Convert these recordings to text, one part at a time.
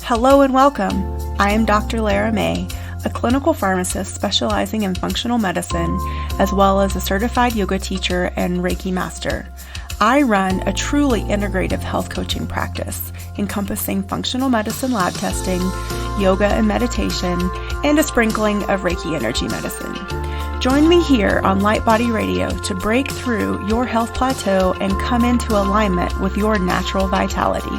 Hello and welcome. I am Dr. Lara May, a clinical pharmacist specializing in functional medicine, as well as a certified yoga teacher and Reiki master. I run a truly integrative health coaching practice, encompassing functional medicine lab testing, yoga and meditation, and a sprinkling of Reiki energy medicine. Join me here on Light Body Radio to break through your health plateau and come into alignment with your natural vitality.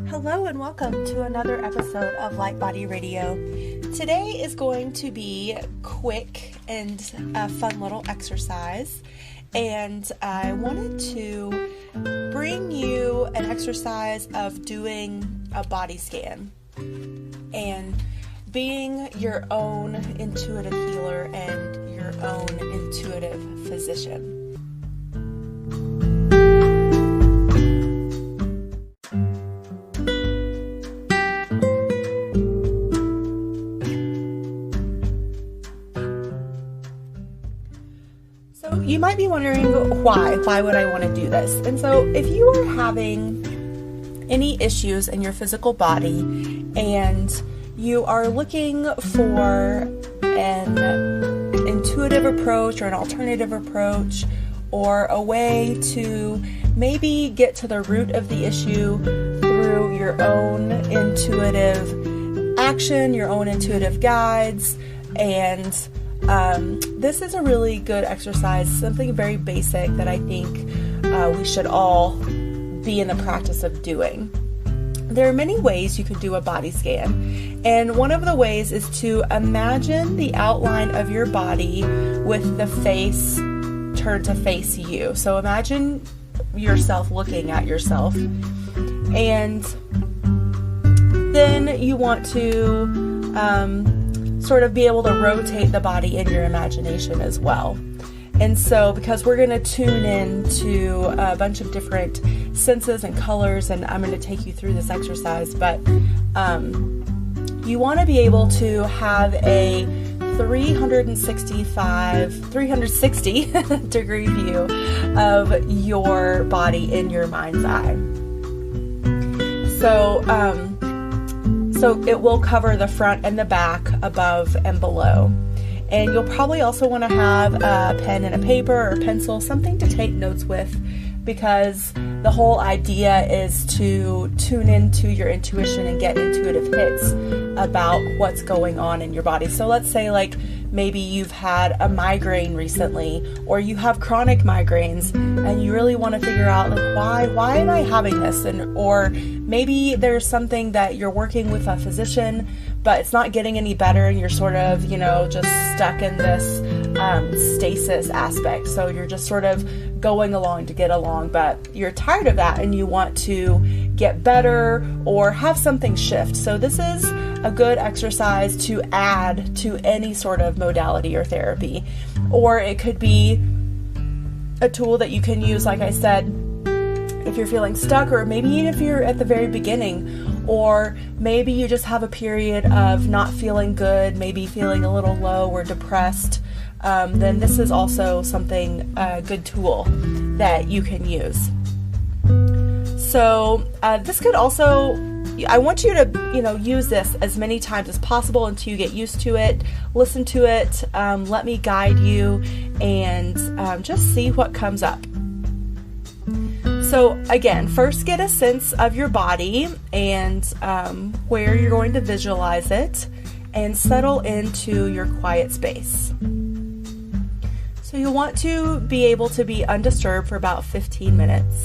Hello and welcome to another episode of Light Body Radio. Today is going to be quick and a fun little exercise, and I wanted to bring you an exercise of doing a body scan and being your own intuitive healer and your own intuitive physician. So you might be wondering why would I want to do this? And so if you are having any issues in your physical body and you are looking for an intuitive approach or an alternative approach or a way to maybe get to the root of the issue through your own intuitive action, your own intuitive guides, and this is a really good exercise, something very basic that I think we should all be in the practice of doing. There are many ways you can do a body scan, and one of the ways is to imagine the outline of your body with the face turned to face you. So imagine yourself looking at yourself, and then you want to sort of be able to rotate the body in your imagination as well. And so because we're going to tune in to a bunch of different senses and colors, and I'm going to take you through this exercise, but you want to be able to have a 360 degree view of your body in your mind's eye. So it will cover the front and the back, above and below. And you'll probably also want to have a pen and a paper or a pencil, something to take notes with, because the whole idea is to tune into your intuition and get intuitive hits about what's going on in your body. So let's say like maybe you've had a migraine recently, or you have chronic migraines and you really want to figure out like why am I having this? Or maybe there's something that you're working with a physician, but it's not getting any better and you're sort of, just stuck in this stasis aspect. So you're just sort of going along to get along, but you're tired of that and you want to get better or have something shift. So this is a good exercise to add to any sort of modality or therapy. Or it could be a tool that you can use, like I said, if you're feeling stuck, or maybe even if you're at the very beginning, or maybe you just have a period of not feeling good, maybe feeling a little low or depressed, then this is also something, a good tool that you can use. So this could also, I want you to, use this as many times as possible until you get used to it. Listen to it, let me guide you, and just see what comes up. So again, first get a sense of your body and where you're going to visualize it, and settle into your quiet space. So you'll want to be able to be undisturbed for about 15 minutes.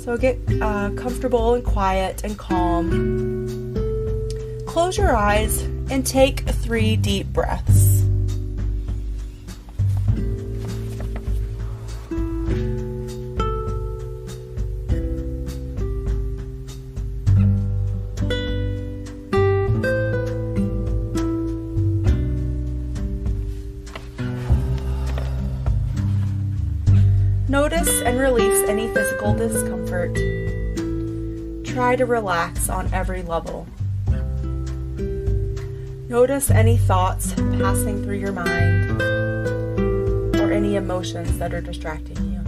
So get comfortable and quiet and calm. Close your eyes and take 3 deep breaths. any physical discomfort. Try to relax on every level. Notice any thoughts passing through your mind or any emotions that are distracting you.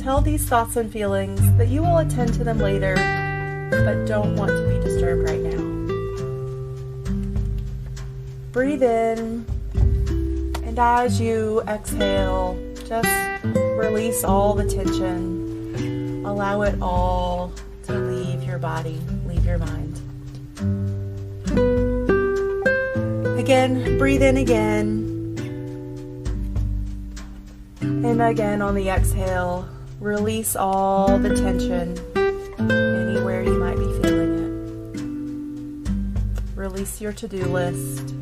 Tell these thoughts and feelings that you will attend to them later, but don't want to be disturbed right now. Breathe in, and as you exhale, just release all the tension. Allow it all to leave your body, leave your mind. Again, breathe in again. And again on the exhale, release all the tension anywhere you might be feeling it. Release your to-do list.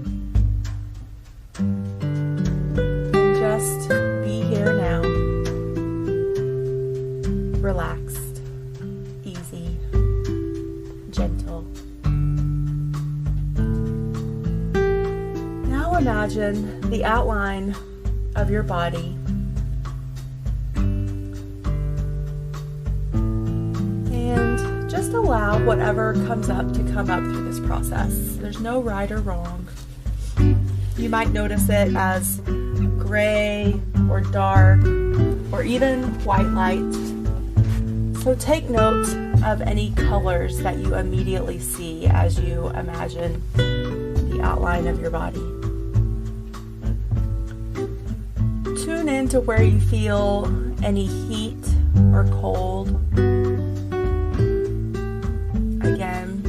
And just be here now. Relaxed, easy, gentle. Now imagine the outline of your body. And just allow whatever comes up to come up through this process. There's no right or wrong. You might notice it as gray or dark or even white light. So take note of any colors that you immediately see as you imagine the outline of your body. Tune into where you feel any heat or cold. Again,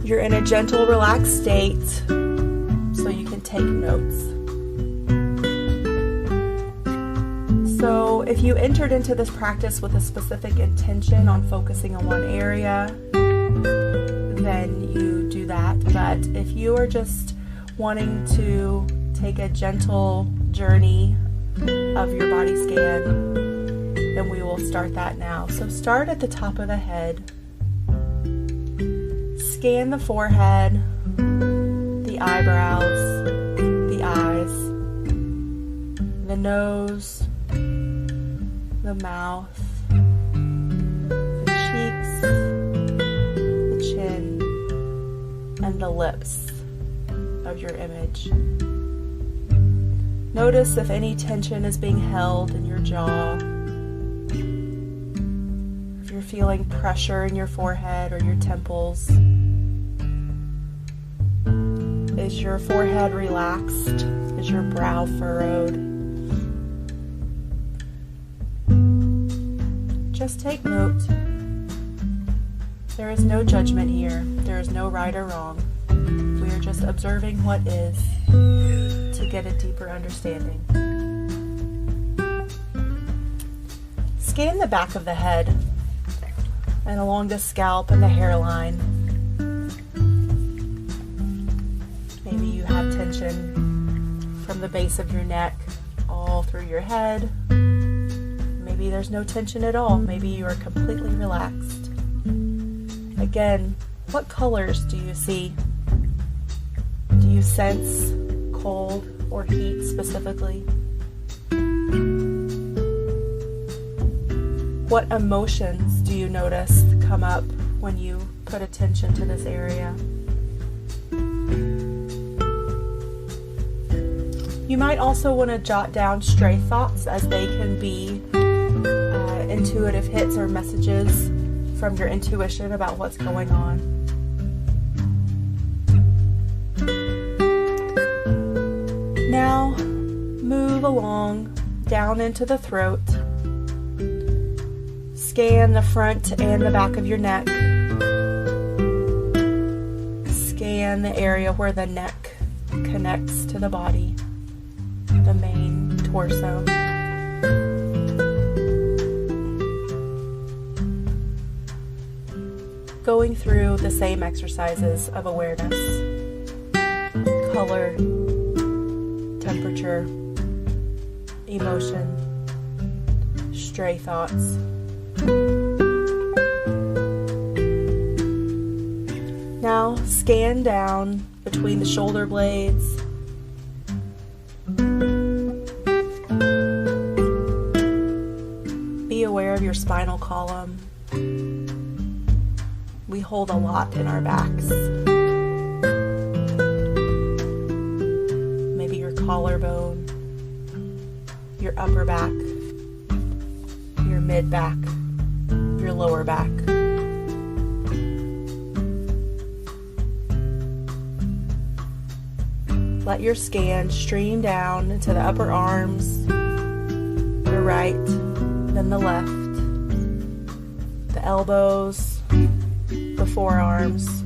you're in a gentle, relaxed state, so you can take notes. So if you entered into this practice with a specific intention on focusing on one area, then you do that. But if you are just wanting to take a gentle journey of your body scan, then we will start that now. So start at the top of the head. Scan the forehead, the eyebrows, the eyes, the nose, the mouth, the cheeks, the chin, and the lips of your image. Notice if any tension is being held in your jaw, if you're feeling pressure in your forehead or your temples. Is your forehead relaxed? Is your brow furrowed? Just take note. There is no judgment here. There is no right or wrong. We are just observing what is to get a deeper understanding. Scan the back of the head and along the scalp and the hairline. Maybe you have tension from the base of your neck all through your head. Maybe there's no tension at all. Maybe you are completely relaxed. Again, what colors do you see? Do you sense cold or heat specifically? What emotions do you notice come up when you put attention to this area? You might also want to jot down stray thoughts, as they can be intuitive hits or messages from your intuition about what's going on. Now, move along down into the throat. Scan the front and the back of your neck. Scan the area where the neck connects to the body, the main torso. Going through the same exercises of awareness, color, temperature, emotion, stray thoughts. Now scan down between the shoulder blades, spinal column. We hold a lot in our backs. Maybe your collarbone, your upper back, your mid back, your lower back. Let your scan stream down into the upper arms, the right, then the left, the elbows, the forearms,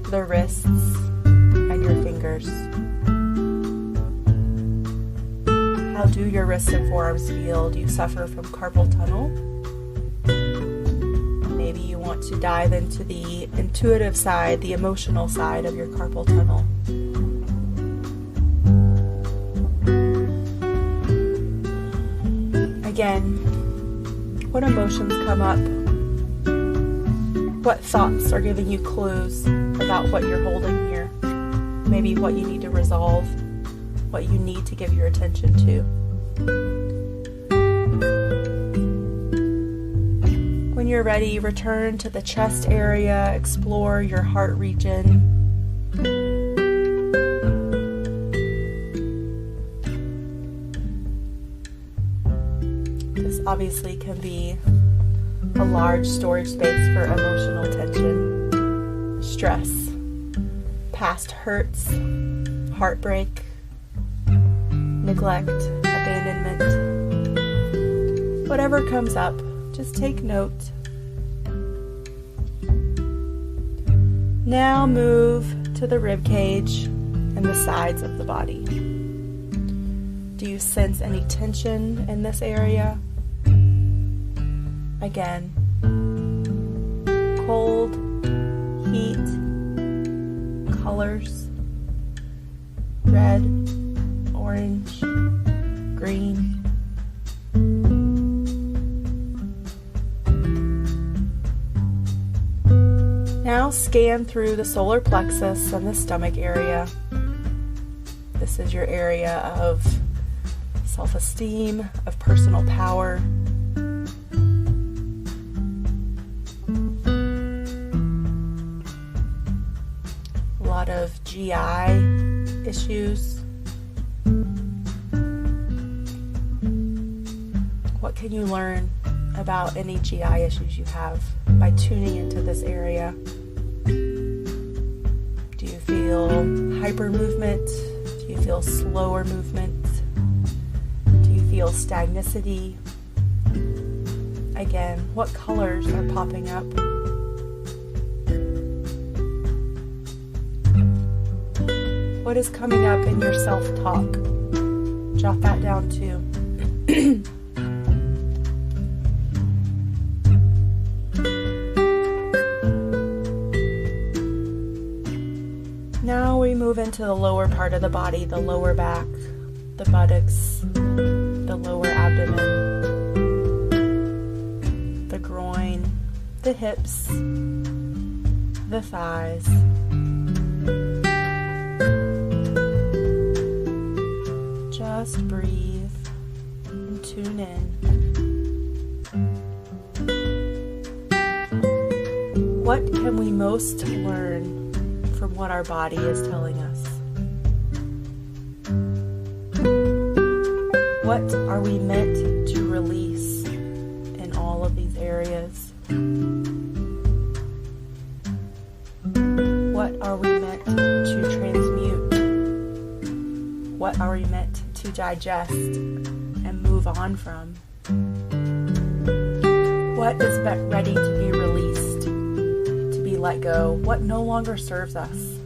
the wrists, and your fingers. How do your wrists and forearms feel? Do you suffer from carpal tunnel? Maybe you want to dive into the intuitive side, the emotional side of your carpal tunnel. Again, what emotions come up? What thoughts are giving you clues about what you're holding here? Maybe what you need to resolve, what you need to give your attention to. When you're ready, return to the chest area, explore your heart region. This obviously can be a large storage space for emotional tension, stress, past hurts, heartbreak, neglect, abandonment. Whatever comes up, just take note. Now move to the rib cage and the sides of the body. Do you sense any tension in this area? Again, cold, heat, colors, red, orange, green. Now scan through the solar plexus and the stomach area. This is your area of self-esteem, of personal power. A lot of GI issues. What can you learn about any GI issues you have by tuning into this area? Do you feel hyper movement? Do you feel slower movement? Do you feel stagnicity? Again, what colors are popping up? What is coming up in your self-talk? Jot that down too. Now we move into the lower part of the body, the lower back, the buttocks, the lower abdomen, the groin, the hips, the thighs. Just breathe and tune in. What can we most learn from what our body is telling us? What are we meant to release in all of these areas? What are we meant to transmute? What are we meant to digest and move on from? What is ready to be released, to be let go? What no longer serves us?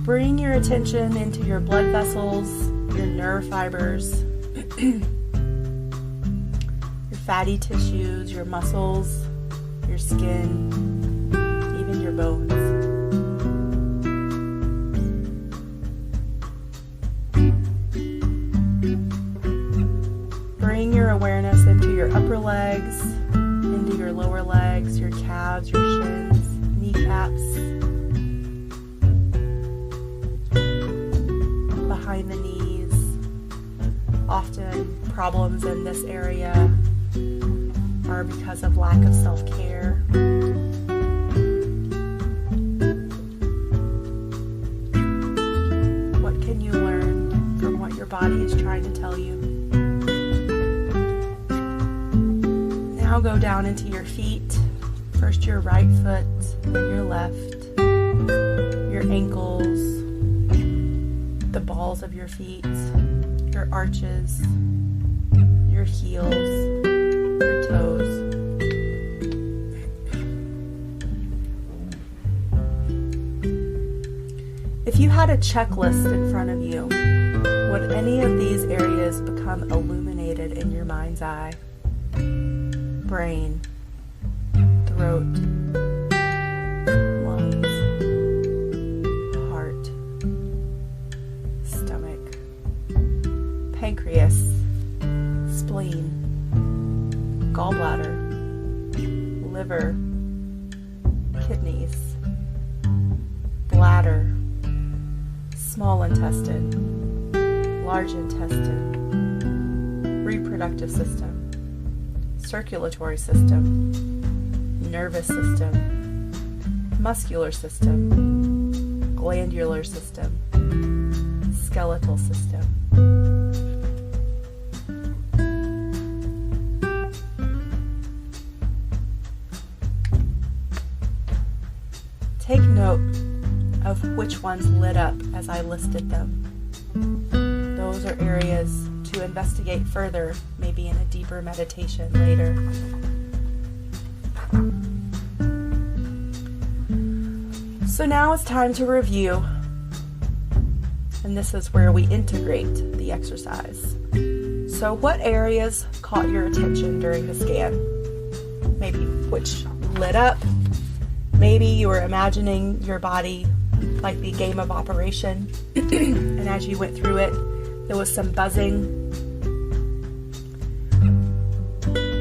Bring your attention into your blood vessels, your nerve fibers, your fatty tissues, your muscles, your skin, even your bones. Bring your awareness into your upper legs, into your lower legs, your calves, your shins, kneecaps, behind the knees, often problems in this area are because of lack of self-care. What can you learn from what your body is trying to tell you? Now go down into your feet. First your right foot, then your left, your ankles, the balls of your feet, your arches, your heels, your toes. If you had a checklist in front of you, would any of these areas become illuminated in your mind's eye? Brain, throat, lungs, heart, stomach, pancreas, spleen, gallbladder, liver, kidneys, bladder, small intestine, large intestine, reproductive system, circulatory system, nervous system, muscular system, glandular system, skeletal system. Take note of which ones lit up as I listed them. Those are areas to investigate further, maybe in a deeper meditation later. So now it's time to review, and this is where we integrate the exercise. So what areas caught your attention during the scan? Maybe which lit up. Maybe you were imagining your body like the game of Operation, and as you went through it, there was some buzzing.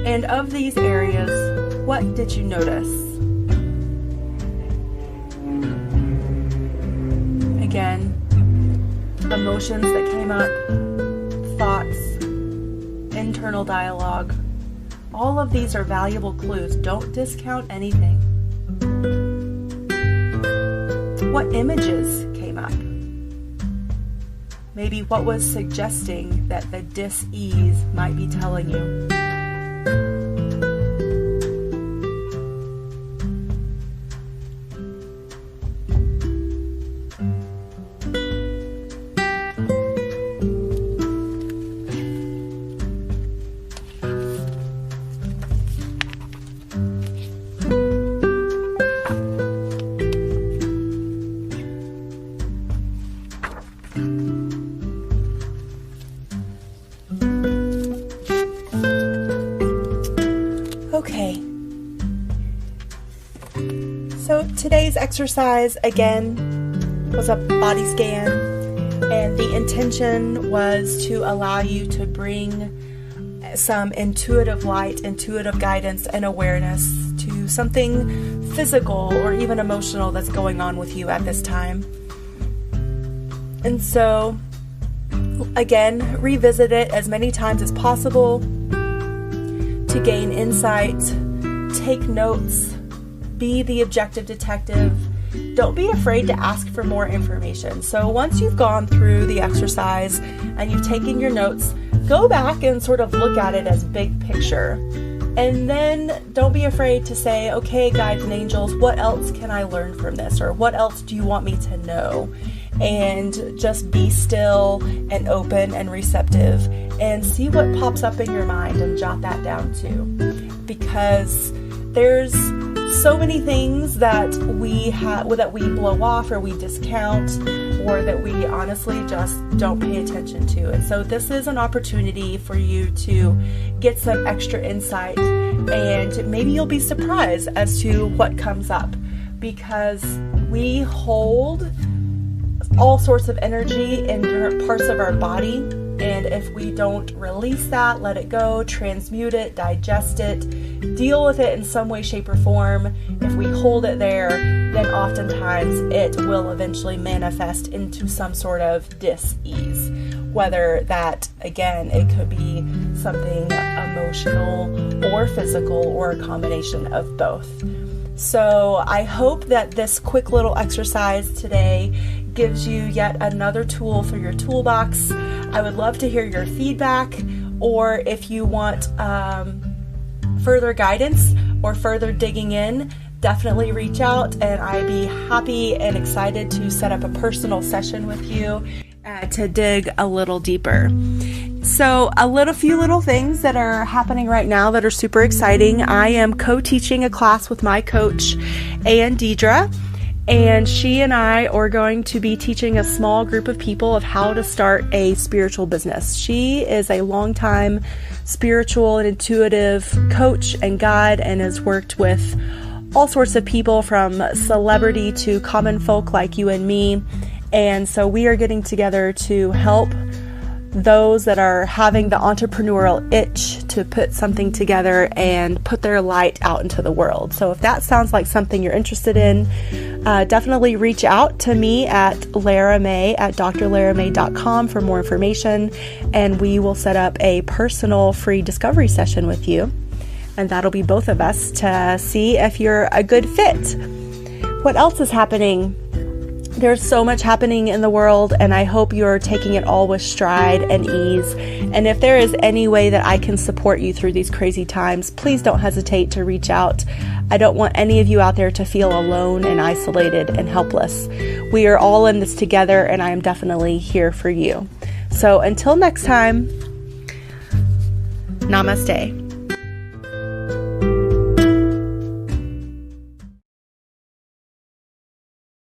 And of these areas, what did you notice? Again, emotions that came up, thoughts, internal dialogue. All of these are valuable clues. Don't discount anything. What images came up? Maybe what was suggesting that the dis-ease might be telling you. Okay, so today's exercise again was a body scan, and the intention was to allow you to bring some intuitive light, intuitive guidance, and awareness to something physical or even emotional that's going on with you at this time. And so, again, revisit it as many times as possible to gain insight, take notes, be the objective detective. Don't be afraid to ask for more information. So once you've gone through the exercise and you've taken your notes, go back and sort of look at it as big picture. And then don't be afraid to say, okay, guides and angels, what else can I learn from this? Or what else do you want me to know? And just be still and open and receptive and see what pops up in your mind and jot that down too. Because there's so many things that we blow off or we discount or that we honestly just don't pay attention to. And so this is an opportunity for you to get some extra insight, and maybe you'll be surprised as to what comes up, because we hold all sorts of energy in different parts of our body, and if we don't release that, let it go, transmute it, digest it, deal with it in some way, shape, or form, if we hold it there, then oftentimes it will eventually manifest into some sort of dis-ease, whether that, again, it could be something emotional or physical or a combination of both. So I hope that this quick little exercise today gives you yet another tool for your toolbox. I would love to hear your feedback, or if you want further guidance or further digging in, definitely reach out, and I'd be happy and excited to set up a personal session with you to dig a little deeper. So few little things that are happening right now that are super exciting. I am co-teaching a class with my coach, Ann Deidre, and she and I are going to be teaching a small group of people of how to start a spiritual business. She is a longtime spiritual and intuitive coach and guide, and has worked with all sorts of people from celebrity to common folk like you and me. And so we are getting together to help those that are having the entrepreneurial itch to put something together and put their light out into the world. So if that sounds like something you're interested in, definitely reach out to me at laramay@drlaramay.com for more information, and we will set up a personal free discovery session with you. And that'll be both of us to see if you're a good fit. What else is happening? There's so much happening in the world, and I hope you're taking it all with stride and ease. And if there is any way that I can support you through these crazy times, please don't hesitate to reach out. I don't want any of you out there to feel alone and isolated and helpless. We are all in this together, and I am definitely here for you. So until next time, namaste.